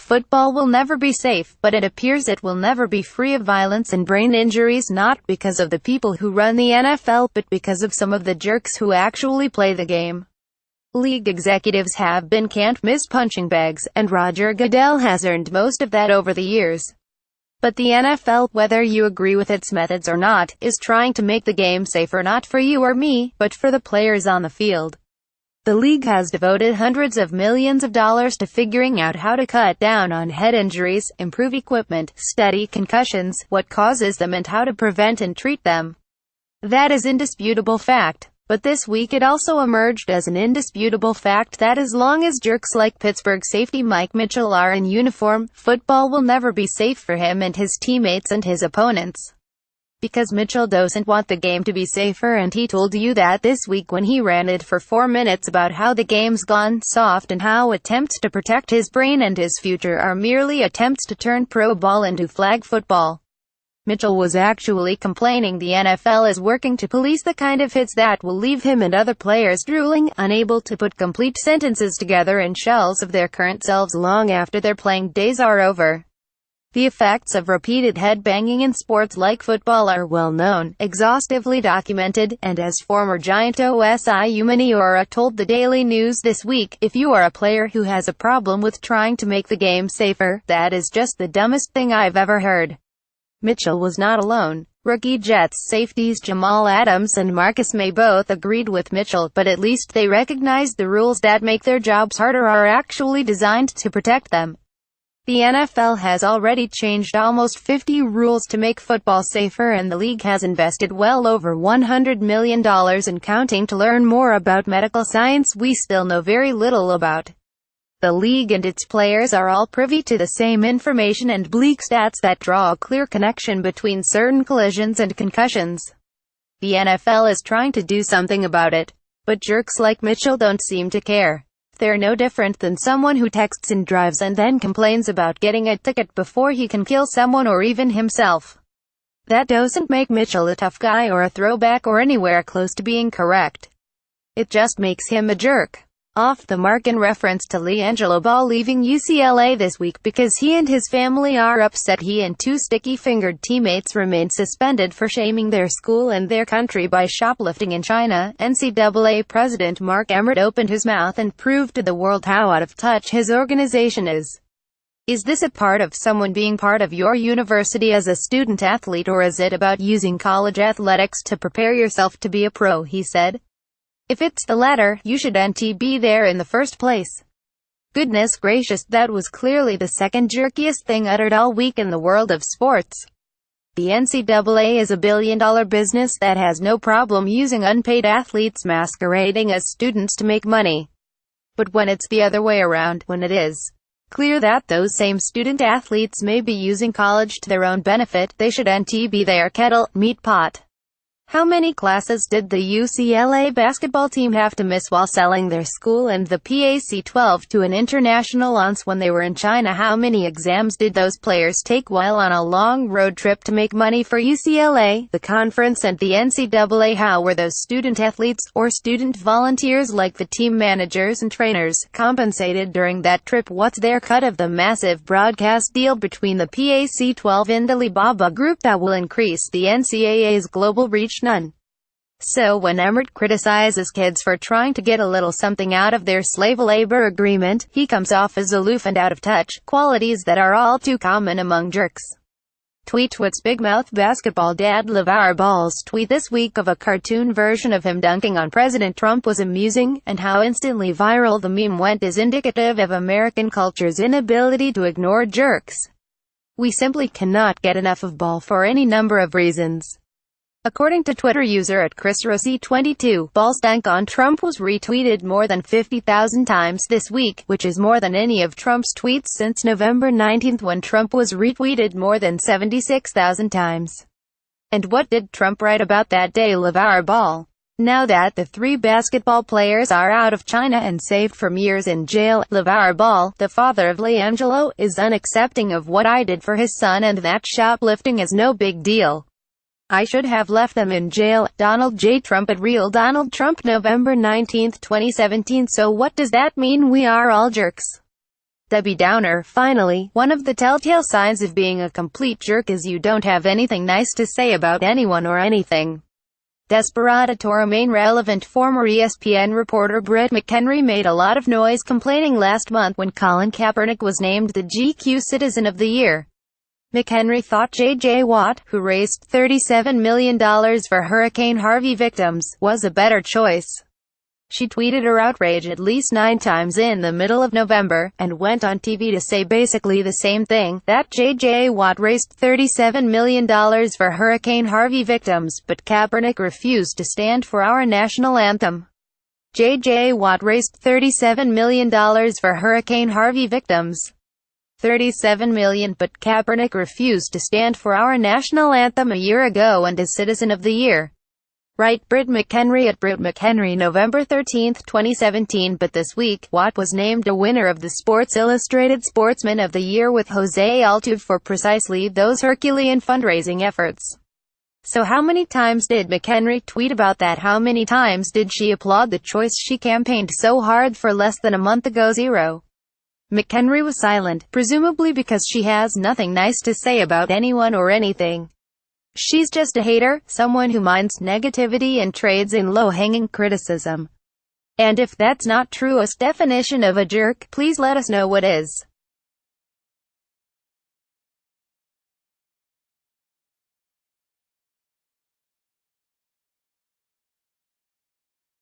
Football will never be safe, but it appears it will never be free of violence and brain injuries, not because of the people who run the NFL, but because of some of the jerks who actually play the game. League executives have been can't-miss punching bags, and Roger Goodell has earned most of that over the years. But the NFL, whether you agree with its methods or not, is trying to make the game safer, not for you or me, but for the players on the field. The league has devoted hundreds of millions of dollars to figuring out how to cut down on head injuries, improve equipment, study concussions, what causes them and how to prevent and treat them. That is indisputable fact. But this week it also emerged as an indisputable fact that as long as jerks like Pittsburgh safety Mike Mitchell are in uniform, football will never be safe for him and his teammates and his opponents. Because Mitchell doesn't want the game to be safer, and he told you that this week when he ranted for 4 minutes about how the game's gone soft and how attempts to protect his brain and his future are merely attempts to turn pro ball into flag football. Mitchell was actually complaining the NFL is working to police the kind of hits that will leave him and other players drooling, unable to put complete sentences together in shells of their current selves long after their playing days are over. The effects of repeated head-banging in sports like football are well known, exhaustively documented, and as former Giant Osi Umaniora told the Daily News this week, if you are a player who has a problem with trying to make the game safer, that is just the dumbest thing I've ever heard. Mitchell was not alone. Rookie Jets safeties Jamal Adams and Marcus May both agreed with Mitchell, but at least they recognized the rules that make their jobs harder are actually designed to protect them. The NFL has already changed almost 50 rules to make football safer, and the league has invested well over $100 million and counting to learn more about medical science we still know very little about. The league and its players are all privy to the same information and bleak stats that draw a clear connection between certain collisions and concussions. The NFL is trying to do something about it. But jerks like Mitchell don't seem to care. They're no different than someone who texts and drives and then complains about getting a ticket before he can kill someone or even himself. That doesn't make Mitchell a tough guy or a throwback or anywhere close to being correct. It just makes him a jerk. Off the mark in reference to LiAngelo Ball leaving UCLA this week because he and his family are upset he and 2 sticky-fingered teammates remained suspended for shaming their school and their country by shoplifting in China. NCAA President Mark Emmert opened his mouth and proved to the world how out of touch his organization is. Is this a part of someone being part of your university as a student athlete, or is it about using college athletics to prepare yourself to be a pro, he said. If it's the latter, you shouldn't be there in the first place. Goodness gracious, that was clearly the second jerkiest thing uttered all week in the world of sports. The NCAA is a billion-dollar business that has no problem using unpaid athletes masquerading as students to make money. But when it's the other way around, when it is clear that those same student athletes may be using college to their own benefit, they shouldn't be there. Kettle, meat pot. How many classes did the UCLA basketball team have to miss while selling their school and the Pac-12 to an international audience when they were in China? How many exams did those players take while on a long road trip to make money for UCLA, the conference and the NCAA? How were those student athletes, or student volunteers like the team managers and trainers, compensated during that trip? What's their cut of the massive broadcast deal between the Pac-12 and Alibaba Group that will increase the NCAA's global reach? None. So when Emmert criticizes kids for trying to get a little something out of their slave labor agreement, he comes off as aloof and out of touch, qualities that are all too common among jerks. Tweet: What's Big Mouth Basketball Dad? LeVar Ball's tweet this week of a cartoon version of him dunking on President Trump was amusing, and how instantly viral the meme went is indicative of American culture's inability to ignore jerks. We simply cannot get enough of Ball for any number of reasons. According to Twitter user @ChrisRossi22, Ball's dunk on Trump was retweeted more than 50,000 times this week, which is more than any of Trump's tweets since November 19 when Trump was retweeted more than 76,000 times. And what did Trump write about that day? LeVar Ball. Now that the 3 basketball players are out of China and saved from years in jail, LeVar Ball, the father of LiAngelo, is unaccepting of what I did for his son, and that shoplifting is no big deal. I should have left them in jail. Donald J. Trump at Real Donald Trump, November 19, 2017. So what does that mean? We are all jerks. Debbie Downer. Finally, one of the telltale signs of being a complete jerk is you don't have anything nice to say about anyone or anything. Desperata to remain relevant, former ESPN reporter Britt McHenry made a lot of noise complaining last month when Colin Kaepernick was named the GQ Citizen of the Year. McHenry thought J.J. Watt, who raised $37 million for Hurricane Harvey victims, was a better choice. She tweeted her outrage at least 9 times in the middle of November, and went on TV to say basically the same thing, that J.J. Watt raised $37 million for Hurricane Harvey victims, but Kaepernick refused to stand for our national anthem. J.J. Watt raised $37 million for Hurricane Harvey victims. $37 million, but Kaepernick refused to stand for our national anthem a year ago and is Citizen of the Year. Write Britt McHenry at Britt McHenry, November 13, 2017. But this week, Watt was named a winner of the Sports Illustrated Sportsman of the Year with Jose Altuve for precisely those Herculean fundraising efforts. So how many times did McHenry tweet about that? How many times did she applaud the choice she campaigned so hard for less than a month ago? 0. McHenry was silent, presumably because she has nothing nice to say about anyone or anything. She's just a hater, someone who minds negativity and trades in low-hanging criticism. And if that's not truest definition of a jerk, please let us know what is.